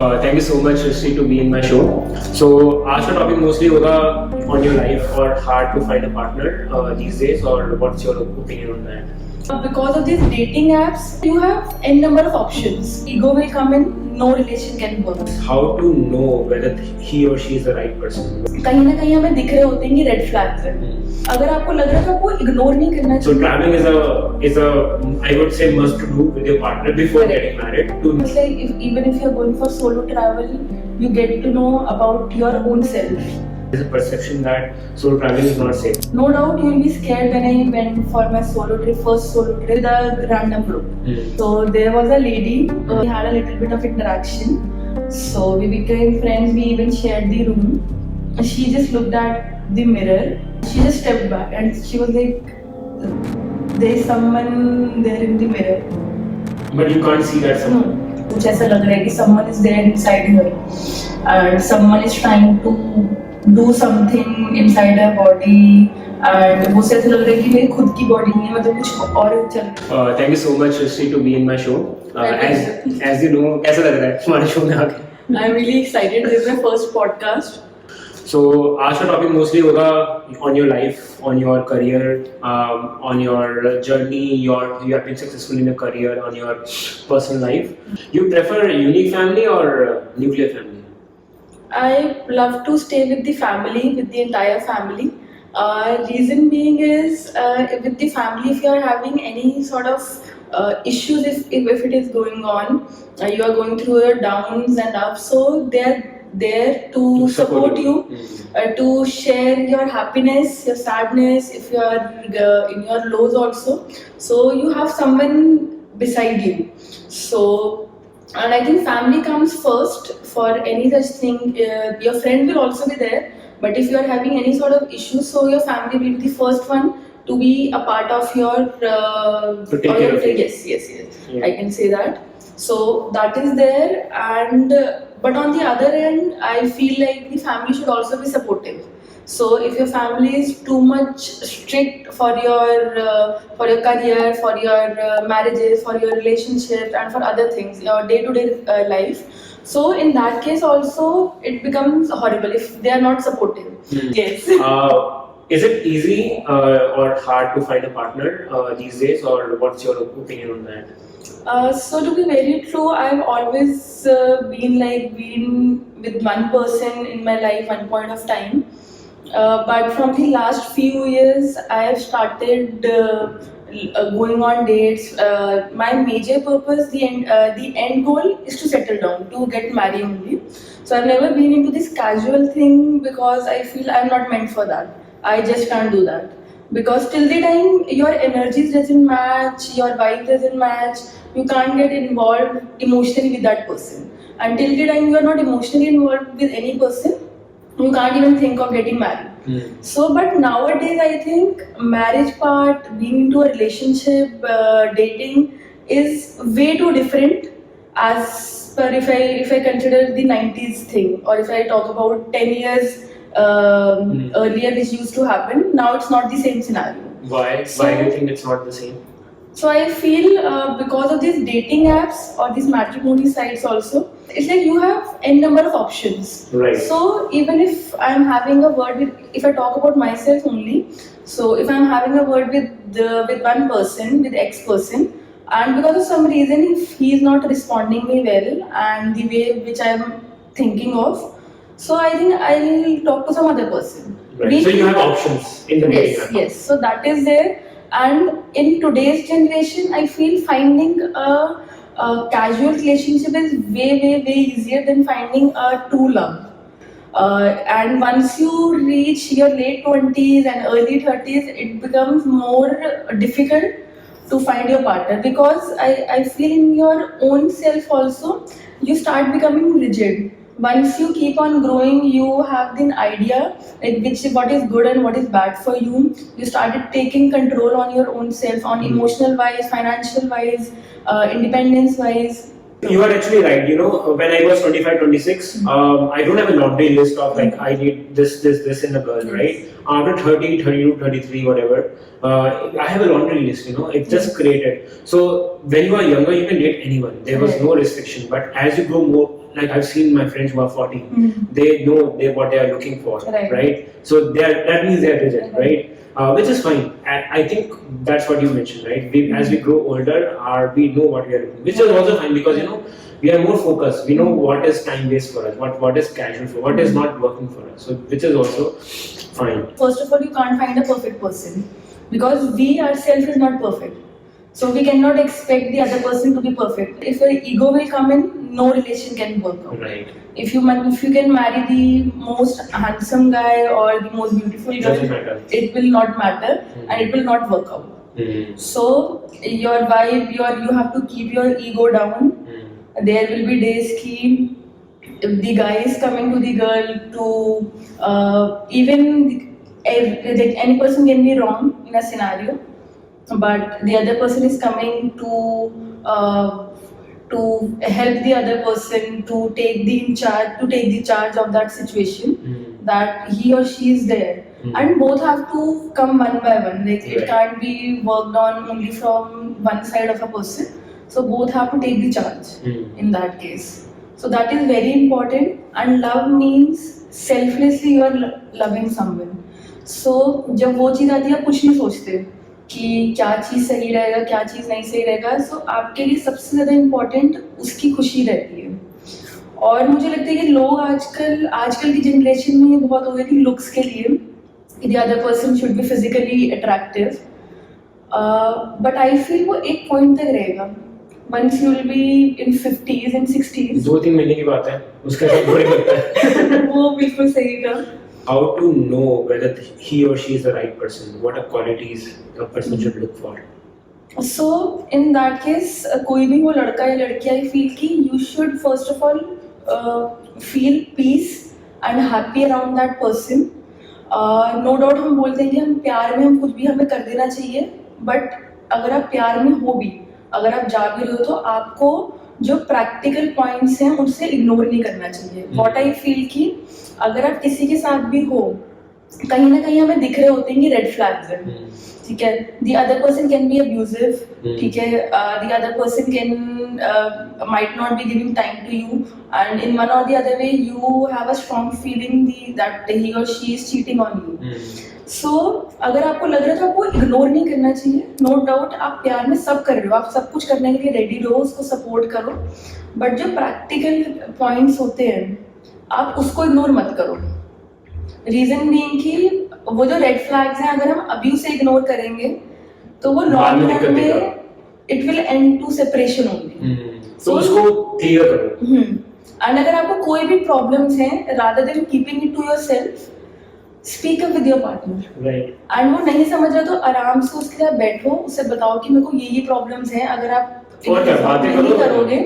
Thank you so much, Srishti, to be in my show. So, आज का topic mostly होगा on your life or hard to find a partner these days, or what's your opinion on that? Because of these dating apps, you have n number of options. Ego will come in, no relation can work. How to know whether he or she is the right person? कहीं ना कहीं हमें दिख रहे होते हैं कि red flags हैं. अगर आपको लग रहा है तो आपको इग्नोर नहीं करना So चाहिए. traveling is a I would say must to do with your partner before getting married. It's like even if you're going for solo travel, you get to know about your own self. There's a perception that solo traveling is not safe. No doubt you'll be scared when I went for my first solo trip with a random group. So there was a lady, we had a little bit of interaction. So we became friends, we even shared the room. She just looked at the mirror, she just stepped back and she was like, there's someone there in the mirror. But you can't see that someone. कुछ ऐसा लग रहा है कि someone is there inside her and someone is trying to do something inside her body and वो से ऐसा लग रहा है कि मेरी खुद की body नहीं है, मतलब कुछ और चल. Thank you so much, Srishti, to be in my show. As you know, कैसा लग रहा है हमारे शो में आके? I'm really excited. This is my first podcast. So आज का टॉपिक मोस्टली होगा on your life, on your career, on your journey. You have been successful in your career, on your personal life. You prefer unique family or nuclear family? I love to stay with the family, with the entire family. Reason being is with the family, if you are having any sort of issues, if it is going on, you are going through your downs and ups, so they're there to support you, to share your happiness, your sadness, if you are in your lows also. So you have someone beside you. So. And I think family comes first for any such thing. Your friend will also be there, but if you are having any sort of issues, so your family will be the first one to be a part of your. To take care of you. Yes. Yeah. I can say that. So that is there, and but on the other end, I feel like the family should also be supportive. So if your family is too much strict for your career, for your marriages, for your relationships, and for other things, your day-to-day life, so in that case also it becomes horrible if they are not supportive. Yes. Is it easy or hard to find a partner these days, or what's your opinion on that? So to be very true, I've always been with one person in my life, one point of time. But from the last few years, I have started going on dates. My major purpose, the end goal is to settle down, to get married only. So I've never been into this casual thing because I feel I'm not meant for that. I just can't do that. Because till the time your energies doesn't match, your vibe doesn't match, you can't get involved emotionally with that person. Until the time you are not emotionally involved with any person, you can't even think of getting married. So, but nowadays I think marriage part, being into a relationship, dating is way too different as per if I consider the 90s thing, or if I talk about 10 years earlier which used to happen. Now it's not the same scenario. Why do you think it's not the same? So I feel because of these dating apps or these matrimony sites also, it's like you have n number of options. Right. So even if I'm having a word with, if I talk about myself only, so if I'm having a word with one person, with X person, and because of some reason if he is not responding me well and the way which I'm thinking of, so I think I'll talk to some other person. Right. So you have options in the dating app. Yes. So that is there. And in today's generation, I feel finding a casual relationship is way easier than finding a true love. And once you reach your late 20s and early 30s, it becomes more difficult to find your partner, because I feel in your own self also, you start becoming rigid. Once you keep on growing, you have the idea like what is good and what is bad for you. You started taking control on your own self, on emotional wise, financial wise, independence wise. You are actually right. You know, when I was 25, 26, I don't have a laundry list of like I need this in a girl, right? After 30, 32, 33, whatever, I have a laundry list, you know, it's just created. So when you are younger, you can date anyone. There was no restriction. But as you grow more like I've seen my friends who are 40, they know what they are looking for, right? So that means they're rigid, right? Which is fine. And I think that's what you mentioned, right? As we grow older, we know what we are doing, which is also fine because we are more focused. We know what is time based for us, what is casual for, what is not working for us. So which is also fine. First of all, you can't find a perfect person because we ourselves is not perfect. So we cannot expect the other person to be perfect. If your ego will come in, no relation can work out. Right. If you can marry the most handsome guy or the most beautiful girl, it will not matter and it will not work out. So your vibe, you have to keep your ego down. There will be days ki if the guy is coming to the girl to any person can be wrong in a scenario, but the other person is coming to help the other person to take the charge of that situation, that he or she is there, and both have to come one by one. Like it can't be worked on only from one side of a person. So both have to take the charge in that case. So that is very important. And love means selflessly you are loving someone. So जब वो चीज़ आती है आप कुछ नहीं सोचते कि क्या चीज़ सही रहेगा क्या चीज़ नहीं सही रहेगा. सो आपके लिए सबसे ज़्यादा इम्पोर्टेंट उसकी खुशी रहती है. और मुझे लगता है कि लोग आजकल की जनरेशन में ये बहुत हो गया कि लुक्स के लिए the other person should be physically attractive. But I feel वो एक पॉइंट तक रहेगा. Once you will be in 50s and 60s. 2-3 महीने की बात है, उसका क्या बुरा लगता है. वो बिल्कुल सही था. How to know whether he or she is the right person? What are qualities a person should look for? So in that case, कोई भी वो लड़का या लड़की I feel कि you should first of all feel peace and happy around that person. No doubt हम बोलते हैं कि हम प्यार में हम कुछ भी हमें कर देना चाहिए, but अगर आप प्यार में हो भी, अगर आप जा भी रहे हो तो आपको जो प्रैक्टिकल पॉइंट्स हैं उससे इग्नोर नहीं करना चाहिए. व्हाट आई फील कि अगर आप किसी के साथ भी हो, कहीं ना कहीं हमें दिख रहे होते हैं कि रेड फ्लैग्स हैं. ठीक है, the other person can be abusive. ठीक है, the other person can might not be giving time to you, and in one or the other way you have a strong feeling that he or she is cheating on you. So अगर आपको लग रहा है तो आपको ignore नहीं करना चाहिए. नो डाउट आप प्यार में सब कर रहे हो, आप सब कुछ करने के लिए रेडी रहो, उसको सपोर्ट करो, बट जो प्रैक्टिकल पॉइंट्स होते हैं आप उसको इग्नोर मत करो. रीजन बीइंग कि वो जो रेड फ्लैग्स हैं अगर हम अभी उसे इग्नोर करेंगे तो वो लॉन्ग रन में it will end to separation only. तो उसको क्लियर करो. एंड अगर आपको कोई भी प्रॉब्लम्स हैं, rather than keeping it to yourself, speak up with your partner. Right. And वो नहीं समझ रहा तो आराम से उसके साथ बैठो, उसे बताओ कि मेरे को ये प्रॉब्लम्स हैं. अगर आप नहीं करोगे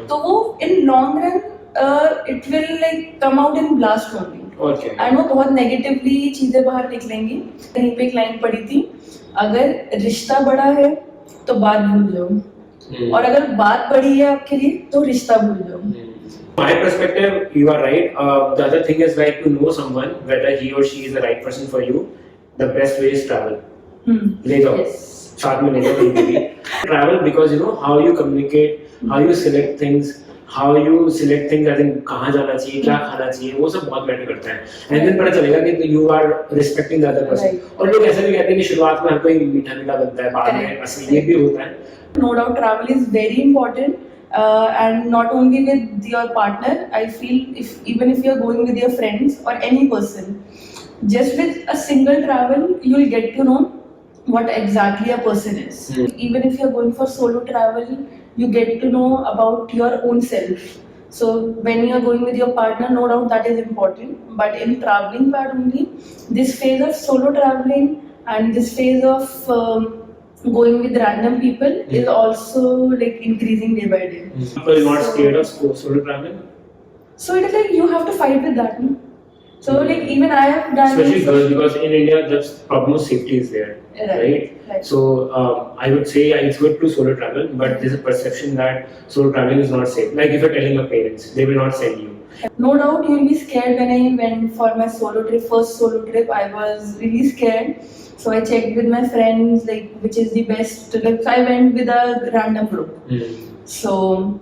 तो वो in long run it will like come out in blast only. And वो बहुत नेगेटिवली चीजें बाहर निकलेंगी. कहीं पे एक लाइन पढ़ी थी, अगर रिश्ता बड़ा है तो बात भूल जाओ, और अगर बात बड़ी है आपके लिए तो रिश्ता भूल जाओ. My perspective, you are right. The other thing is like to know someone whether he or she is the right person for you. The best way is travel. ले जाओ, साथ में ले जाओ कहीं भी. Travel because you know how you communicate, how you select things, as in कहाँ जाना चाहिए, क्या खाना चाहिए, वो सब बहुत मैटर करता है. And then पता चलेगा कि you are respecting the other person. और लोग ऐसा भी कहते हैं कि शुरुआत में हर कोई मीठा बनता है, बाद में असली ये भी होता है. No doubt, travel is very important. And not only with your partner, I feel even if you're going with your friends or any person, just with a single travel you'll get to know what exactly a person is. Even if you're going for solo travel, you get to know about your own self. So when you're going with your partner, no doubt that is important, but in traveling part only, this phase of solo traveling and this phase of going with random people is also like increasing day by day. People are not scared of solo traveling? So it is like you have to fight with that, no? So like even I have done, especially girls, because in India the problem of safety is there, right? So I would say it's good to solo travel, but there's a perception that solo traveling is not safe. Like if you're telling your parents, they will not send you. No doubt you'll be scared. When I went for my first solo trip, I was really scared. So I checked with my friends like which is the best. Like so I went with a random group. So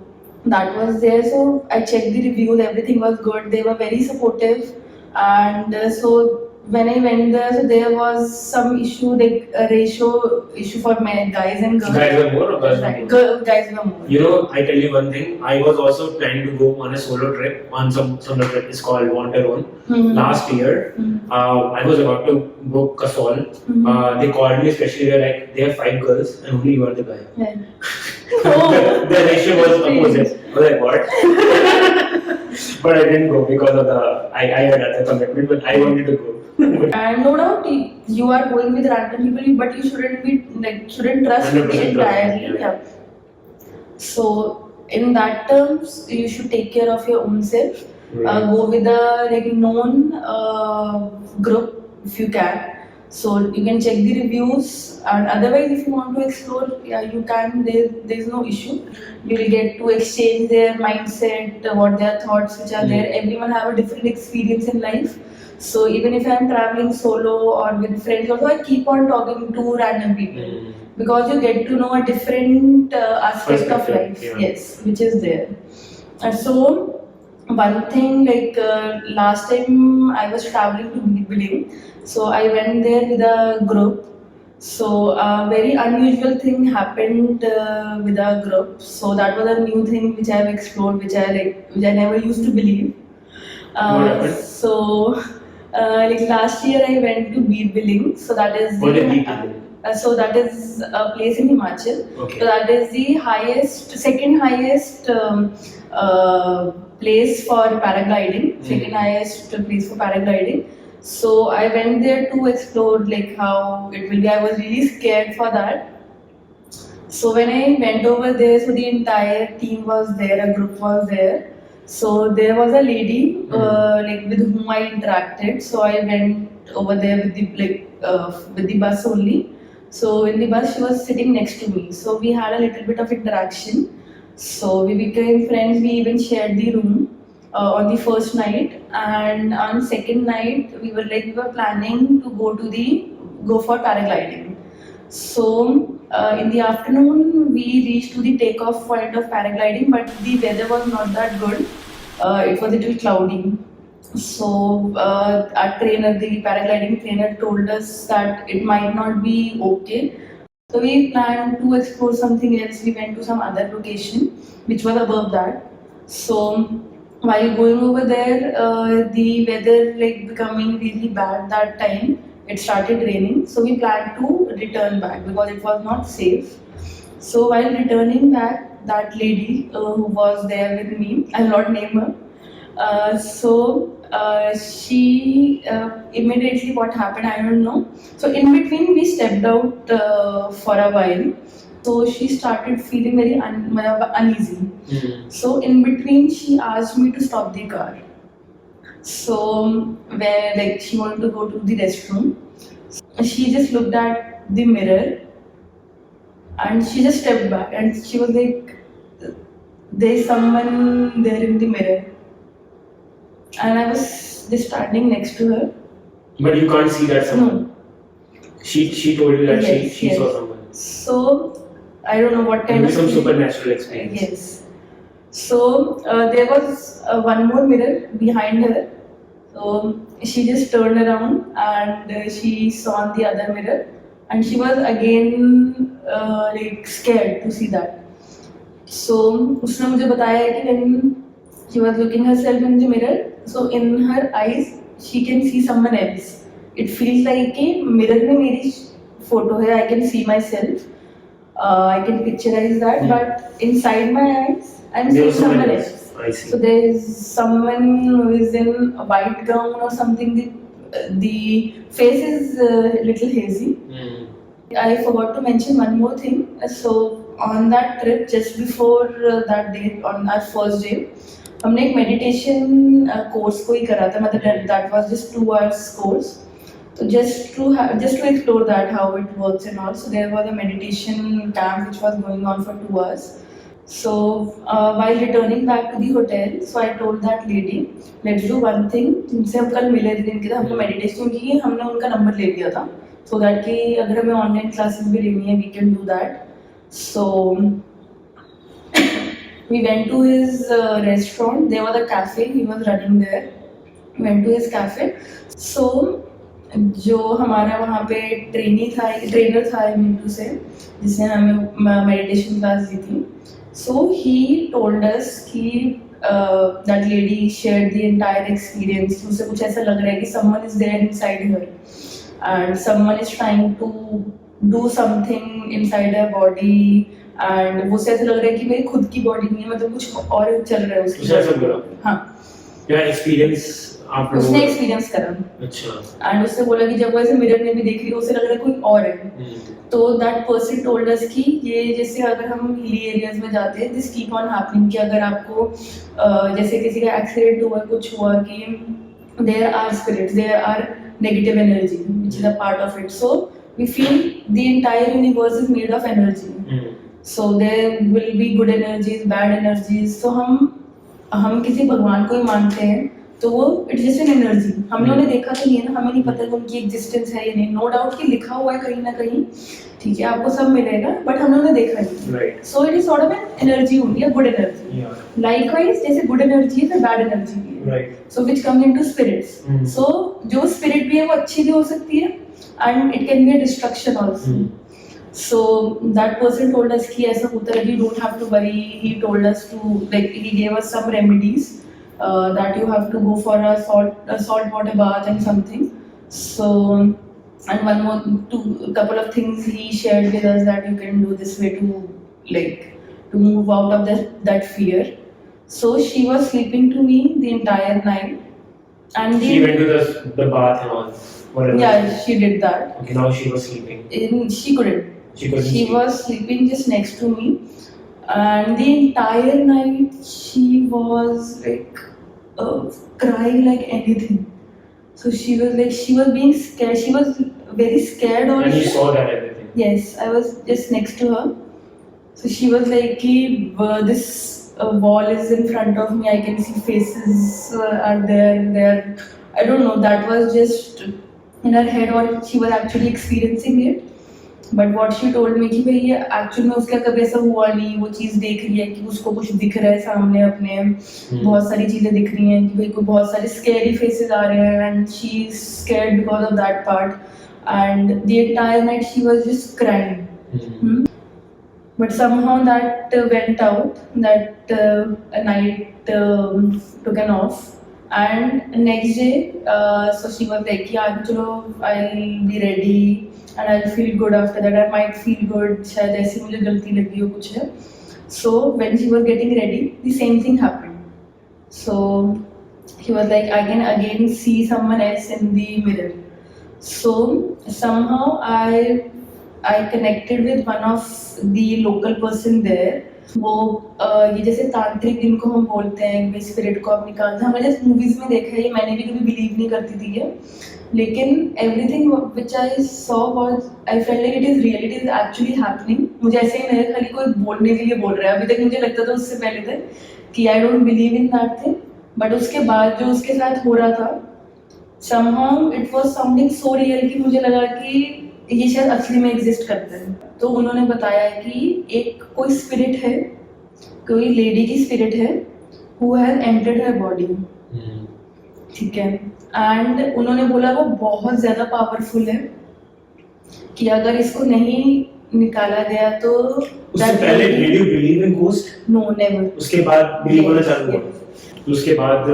that was there. So I checked the reviews, everything was good, they were very supportive. And so when I went there, so there was some issue, like a ratio issue for men, guys and girls. Guys were more or girls were more? Guys were more. You know, I tell you one thing. I was also planning to go on a solo trip. On some solo trip. It's called Want Your Own. Last year, I was about to book a sol. They called me especially. They're like, they have 5 girls and only you are the guy. Yeah. Oh. the ratio was opposite. I was like, what? But I didn't go because of I had other commitment, but I wanted to go. And no doubt, you are going with random people, but you shouldn't trust it 100% entirely. trust, Yeah. So in that terms, you should take care of your own self. Go with a known group if you can. So you can check the reviews, and otherwise, if you want to explore, yeah, you can. There's no issue. You will get to exchange their mindset, what their thoughts which are there. Everyone have a different experience in life. So even if I'm traveling solo or with friends, also I keep on talking to random people because you get to know a different aspect of life. Yeah. Yes, which is there. And so one thing, last time I was traveling to Billing, so I went there with a group. So a very unusual thing happened with a group. So that was a new thing which I have explored, which I never used to believe. What happened? So last year I went to Beer Billing. So that is What is Beer Billing? So that is a place in Himachal. Okay. So that is the second highest place for paragliding. Second highest place for paragliding. So I went there to explore how it will be. I was really scared for that. So when I went over there, so the entire team was there, a group was there. So there was a lady with whom I interacted. So I went over there with the bus only. So in the bus, she was sitting next to me. So we had a little bit of interaction. So we became friends. We even shared the room on the first night, and on second night we were planning to go for paragliding. So in the afternoon we reached to the takeoff point of paragliding, but the weather was not that good. It was a little cloudy. So our trainer, the paragliding trainer, told us that it might not be okay. So we planned to explore something else. We went to some other location which was above that. So while going over there, the weather becoming really bad that time. It started raining. So we planned to return back because it was not safe. So while returning back, that lady who was there with me, I'll not name her. She immediately, what happened, I don't know. So in between we stepped out for a while. So she started feeling very uneasy. So in between she asked me to stop the car. So where she wanted to go to the restroom, she just looked at the mirror and she just stepped back and she was like, there's someone there in the mirror. And I was just standing next to her. But you can't see that someone? No. She told you that Yes, she yes. saw someone? So, I don't know what kind Maybe of... some supernatural experience. Yes. So, there was one more mirror behind her. So, she just turned around and she saw the other mirror. And she was again scared to see that. So, उसने मुझे बताया कि when she was looking herself in the mirror, so in her eyes, she can see someone else. It feels like a mirror में मेरी photo है, I can see myself. I can picturize that, but inside my eyes, I'm seeing someone else. I see. So there is someone who is in a white gown or something. The face is a little hazy. I forgot to mention one more thing. So on that trip, just before that day, on our first day, हमने एक meditation course कोई करा था. मतलब that was just 2 hours course. So just to explore that how it works and all. So there was a meditation camp which was going on for 2 hours. So while returning back to the hotel, so I told that lady, let's do one thing. जिनसे हम कल मिले थे, जिनके साथ हमने meditation की, हमने उनका number ले लिया था. So that कि अगर हमें online classes भी लेनी है, we can do that. So We went to his restaurant. There was a cafe. He was running there. Went to his cafe. So जो हमारा वहाँ पे ट्रेनर था मिंटू से, जिसने हमें मेडिटेशन क्लास दी थी. So he told us कि that lady shared the entire experience. उसे कुछ ऐसा लग रहा है कि someone is there inside her and someone is trying to do something inside her body. And वो से ऐसा लग रहा है कि मेरी खुद की बॉडी नहीं है, मतलब कुछ और चल रहा है उसकी. उसे ऐसा बोला? हाँ. क्या एक्सपीरियंस आप लोगों उसने एक्सपीरियंस करा. अच्छा. एंड उसने बोला कि जब वो ऐसे मिरर में भी देख रही है उसे लग रहा है कोई और है. तो दैट पर्सन टोल्ड अस कि ये जैसे अगर हम हिली एरियाज में जाते हैं, दिस कीप ऑन हैपनिंग, कि अगर आपको जैसे किसी का एक्सीडेंट हुआ, कुछ हुआ, कि there are spirits, there are negative energy which is a part of it. So we feel the entire universe is made of energy. So there will be good energies, bad energies. So हम किसी भगवान को ही मानते हैं, तो वो it's just an energy. हम लोगों ने देखा तो नहीं है ना, हमें नहीं पता कि उनकी एग्जिस्टेंस है या नहीं. नो डाउट कि लिखा हुआ है कहीं ना कहीं, ठीक है, आपको सब मिलेगा, बट हम लोगों ने देखा नहीं. So it is sort of an energy only, a good energy. Likewise जैसे गुड एनर्जी है, बैड एनर्जी भी है. So which comes into spirits. So जो स्पिरिट भी है वो अच्छी भी हो सकती है, and it can be a destruction also. So that person told us कि ऐसा होता है, you don't have to worry. He told us to, like, he gave us some remedies that you have to go for a salt water bath and something. So and one more couple of things he shared with us that you can do this way to move out of that fear. So she was sleeping to me the entire night, and she went to the bath and all. Whatever. Yeah, she did that. Okay, now she was sleeping. She couldn't. She was sleeping just next to me, and the entire night she was like crying like anything. So she was being scared. She was very scared also. And you saw that everything? Yes, I was just next to her. So she was like, this wall is in front of me. I can see faces are there. I don't know. That was just in her head, or she was actually experiencing it. But what she told me कि भाई ये actual में उसका कभी ऐसा हुआ नहीं. वो चीज़ देख रही है कि उसको कुछ दिख रहा है सामने अपने, बहुत सारी चीज़ें दिख रही हैं कि भाई को बहुत सारे स्कैरी फेसेस आ रहे हैं, and she is scared because of that part. And the entire night she was just crying. But somehow that went out, that night took an off. And next day, so she was like, yeah, chalo, I'll be ready. And I'll feel good after that. I might feel good. शायद ऐसी मुझे गलती लगी हो कुछ है. So when she was getting ready, the same thing happened. So he was like, I can again see someone else in the mirror. So somehow I connected with one of the local person there. वो ये जैसे तांत्रिक जिनको हम बोलते हैं, spirit को आप निकालते हैं, हमने जैसे मूवीज में देखा है, ये मैंने भी कभी बिलीव नहीं करती थी ये, लेकिन everything which I saw was, I felt like it is real, it is actually happening. मुझे ऐसे ही नहीं खाली कोई बोलने के लिए बोल रहा है. अभी तक मुझे लगता था उससे पहले तक कि I don't believe in that thing, but उसके बाद जो उसके साथ हो रहा था, somehow it was something so real कि मुझे लगा कि ये शायद असली में एग्जिस्ट करते हैं. तो उन्होंने बताया कि एक कोई स्पिरिट है, कोई लेडी की स्पिरिट है, who has entered her body. ठीक है. एंड उन्होंने बोला वो बहुत ज्यादा पावरफुल है कि अगर इसको नहीं निकाला गया तो. उससे पहले did you believe in ghost? No, never. उसके बाद बिलीव होना चालू हुआ. उसके बाद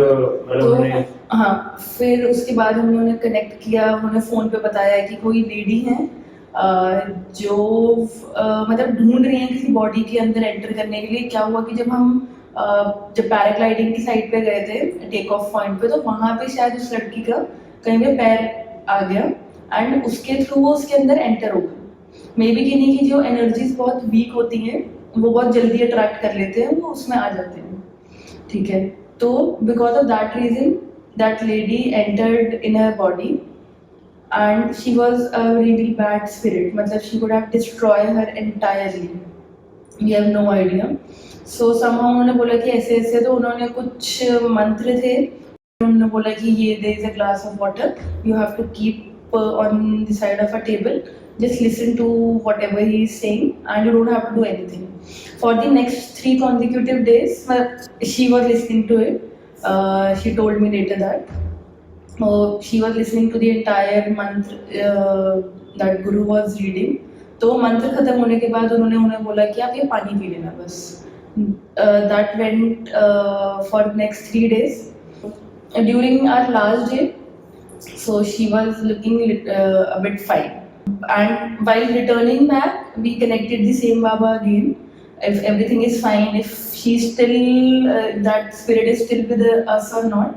मतलब हाँ, फिर उसके बाद हम लोगों ने कनेक्ट किया. उन्होंने फोन पे बताया कि कोई लेडी है जो मतलब ढूंढ रही है किसी बॉडी के अंदर एंटर करने के लिए. क्या हुआ कि जब पैराग्लाइडिंग की साइड पे गए थे टेक ऑफ पॉइंट पे, तो वहाँ पे शायद उस लड़की का कहीं पे पैर आ गया, एंड उसके थ्रू वो उसके अंदर एंटर हो गया. मे बी कि नहीं कि जो एनर्जीज बहुत वीक होती हैं वो बहुत जल्दी अट्रैक्ट कर लेते हैं, वो उसमें आ जाते हैं. ठीक है. तो because of that reason that lady entered in her body, and she was a really bad spirit. मतलब she would have destroy her entirely. We have no idea. So somehow उन्होंने बोला कि ऐसे ऐसे, तो उन्होंने कुछ मंत्र थे. उन्होंने बोला कि ये there is a glass of water, you have to keep on the side of a table, just listen to whatever he is saying, and you don't have to do anything. For the next 3 consecutive days, she was listening to it. She told me later that she was listening to the entire mantra that Guru was reading. तो मंत्र खत्म होने के बाद उन्होंने उन्हें बोला कि आप ये पानी पी लेना बस. That went for next 3 days. During our last day, so she was looking a bit fine. And while returning back, we connected the same Baba again. If everything is fine, if she's still, that spirit is still with us or not.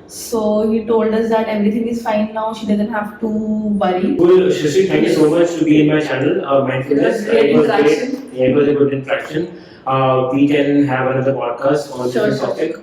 So he told us that everything is fine now, she doesn't have to worry. Cool, Srishti, thank you so much to be in my channel, Mindfulness. It was great. It was a good interaction. We can have another podcast on Sure, this sure. topic.